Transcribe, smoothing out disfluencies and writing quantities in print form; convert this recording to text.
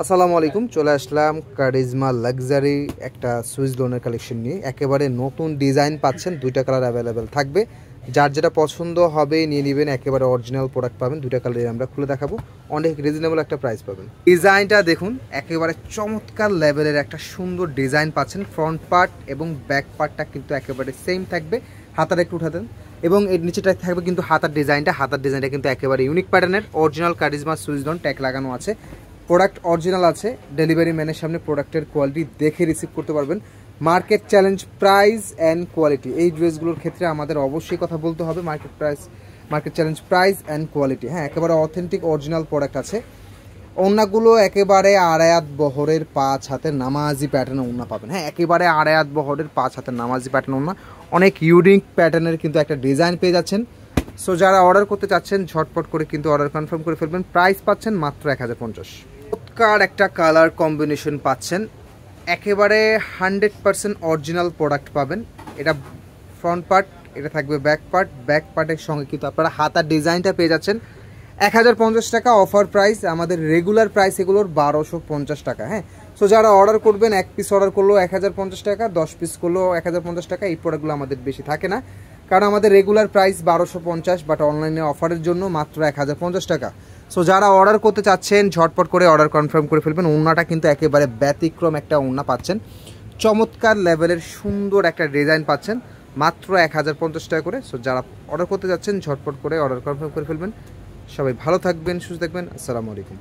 আসসালামু আলাইকুম, চলে আসলাম কারিজমা লাক্সারি একটা সুইস লোনের কালেকশন নিয়ে। একেবারে নতুন ডিজাইন পাচ্ছেন, দুইটা কালার অ্যাভেলেবেল থাকবে। যার যেটা পছন্দ হবে নিয়ে নেবেন, একেবারে অরিজিনাল প্রোডাক্ট পাবেন। দুইটা কালারই আমরা খুলে দেখাবো, অনেক রিজনেবল একটা প্রাইস পাবেন। ডিজাইনটা দেখুন, একেবারে চমৎকার লেভেলের একটা সুন্দর ডিজাইন পাচ্ছেন। ফ্রন্ট পার্ট এবং ব্যাক পার্টটা কিন্তু একেবারে সেম থাকবে। হাতার একটু উঠা দেন, এবং এর নিচেটা থাকবে কিন্তু হাতার ডিজাইনটা কিন্তু একেবারে ইউনিক প্যাটার্নের। Original charisma Swiss loan tag লাগানো আছে, প্রোডাক্ট অরিজিনাল আছে। ডেলিভারি ম্যানের সামনে প্রোডাক্টের কোয়ালিটি দেখে রিসিভ করতে পারবেন। Market challenge price and quality, এই ড্রেসগুলোর ক্ষেত্রে আমাদের অবশ্যই কথা বলতে হবে। Market challenge price and quality, হ্যাঁ, একেবারে অথেন্টিক অরিজিনাল প্রোডাক্ট আছে। ওড়নাগুলো একেবারে আড়ায়াত বহরের 5 হাতের নামাজি প্যাটার্ন ওড়না পাবেন। হ্যাঁ, একেবারে আড়ায়াত বহরের 5 হাতের নামাজি প্যাটার্ন ওড়না, অনেক ইউনিক প্যাটার্নের কিন্তু একটা ডিজাইন পেয়ে যাচ্ছেন। সো যারা অর্ডার করতে চাচ্ছেন ঝটপট করে কিন্তু অর্ডার কনফার্ম করে ফেলবেন। প্রাইস পাচ্ছেন মাত্র 1050। চমৎকার একটা কালার কম্বিনেশন পাচ্ছেন, একেবারে 100% অরিজিনাল প্রোডাক্ট পাবেন। এটা ফ্রন্ট পার্ট, এটা থাকবে ব্যাক পার্টের সঙ্গে কিন্তু আপনারা হাতার ডিজাইনটা পেয়ে যাচ্ছেন। 1050 টাকা অফার প্রাইস। আমাদের রেগুলার প্রাইস এগুলোর 1250 টাকা। হ্যাঁ, সো যারা অর্ডার করবেন, 1 পিস অর্ডার করলেও 1050 টাকা, 10 পিস করলেও 1050 টাকা। এই প্রোডাক্টগুলো আমাদের বেশি থাকে না, কারণ আমাদের রেগুলার প্রাইস 1250, বাট অনলাইনে অফারের জন্য মাত্র 1050 টাকা। সো যারা অর্ডার করতে চাচ্ছেন ঝটপট করে অর্ডার কনফার্ম করে ফেলবেন। ওড়নাটা কিন্তু একেবারে ব্যতিক্রম একটা ওড়না পাচ্ছেন, চমৎকার লেভেলের সুন্দর একটা ডিজাইন পাচ্ছেন, মাত্র 1050 টাকা করে। সো যারা অর্ডার করতে যাচ্ছেন ঝটপট করে অর্ডার কনফার্ম করে ফেলবেন। সবাই ভালো থাকবেন, সুস্থ থাকবেন। আসসালামু আলাইকুম।